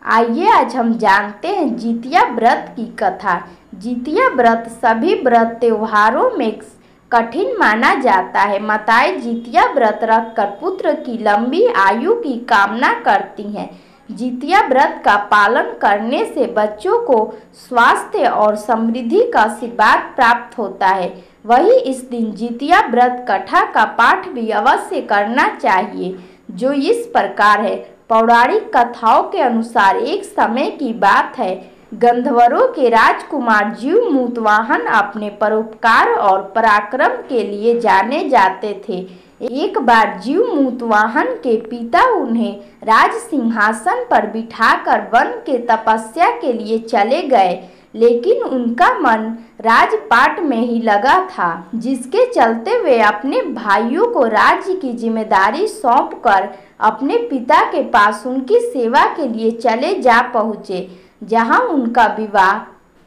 आइए आज हम जानते हैं जितिया व्रत की कथा। जितिया व्रत सभी व्रत त्योहारों में कठिन माना जाता है। माताएं जितिया व्रत रखकर पुत्र की लंबी आयु की कामना करती हैं। जितिया व्रत का पालन करने से बच्चों को स्वास्थ्य और समृद्धि का आशीर्वाद प्राप्त होता है। वहीं इस दिन जितिया व्रत कथा का पाठ भी अवश्य करना चाहिए, जो इस प्रकार है। पौराणिक कथाओं के अनुसार एक समय की बात है, गंधर्वों के राजकुमार जीवमुतवाहन अपने परोपकार और पराक्रम के लिए जाने जाते थे। एक बार जीवमुतवाहन के पिता उन्हें राज सिंहासन पर बिठाकर वन के तपस्या के लिए चले गए, लेकिन उनका मन राजपाट में ही लगा था, जिसके चलते वे अपने भाइयों को राज्य की जिम्मेदारी सौंपकर अपने पिता के पास उनकी सेवा के लिए चले जा पहुँचे, जहां उनका विवाह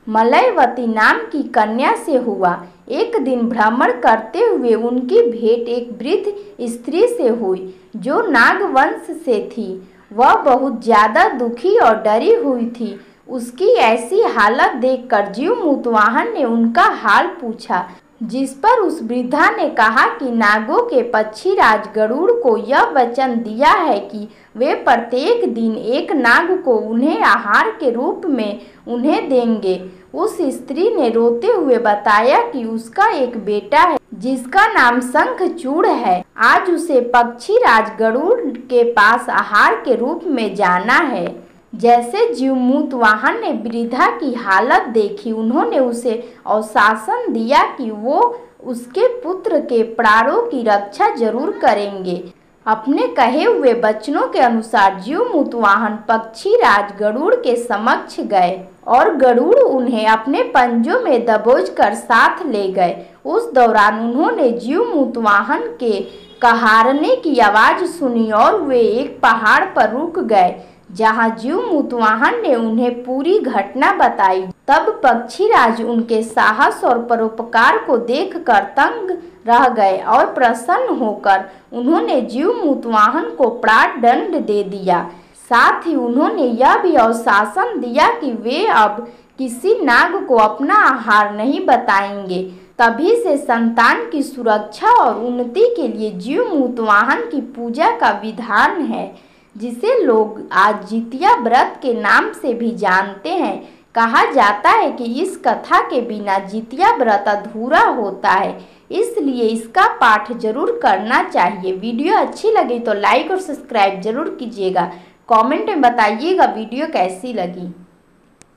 मलयवती नाम की कन्या से हुआ। एक दिन भ्रमण करते हुए उनकी भेंट एक वृद्ध स्त्री से हुई, जो नागवंश से थी। वह बहुत ज्यादा दुखी और डरी हुई थी। उसकी ऐसी हालत देखकर जीवमुतवाहन ने उनका हाल पूछा, जिस पर उस वृद्धा ने कहा कि नागों के पक्षीराज गरुड़ को यह वचन दिया है कि वे प्रत्येक दिन एक नाग को उन्हें आहार के रूप में उन्हें देंगे। उस स्त्री ने रोते हुए बताया कि उसका एक बेटा है, जिसका नाम शंखचूड़ है। आज उसे पक्षीराज गरुड़ के पास आहार के रूप में जाना है। जैसे जीवमुतवाहन ने वृद्धा की हालत देखी, उन्होंने उसे आश्वासन दिया कि वो उसके पुत्र के प्राणों की रक्षा जरूर करेंगे। अपने कहे हुए वचनों के अनुसार जीवमुतवाहन पक्षीराज गरुड़ के समक्ष गए और गरुड़ उन्हें अपने पंजों में दबोचकर साथ ले गए। उस दौरान उन्होंने जीवमुतवाहन के कहारने की आवाज सुनी और वे एक पहाड़ पर रुक गए, जहां जीवमुतवाहन ने उन्हें पूरी घटना बताई। तब पक्षीराज उनके साहस और परोपकार को देखकर तंग रह गए और प्रसन्न होकर उन्होंने जीवमुतवाहन को प्राण दंड दे दिया। साथ ही उन्होंने यह भी आश्वासन दिया कि वे अब किसी नाग को अपना आहार नहीं बताएंगे। तभी से संतान की सुरक्षा और उन्नति के लिए जीवमुतवाहन की पूजा का विधान है, जिसे लोग आज जितिया व्रत के नाम से भी जानते हैं। कहा जाता है कि इस कथा के बिना जितिया व्रत अधूरा होता है, इसलिए इसका पाठ जरूर करना चाहिए। वीडियो अच्छी लगी तो लाइक और सब्सक्राइब जरूर कीजिएगा। कमेंट में बताइएगा वीडियो कैसी लगी।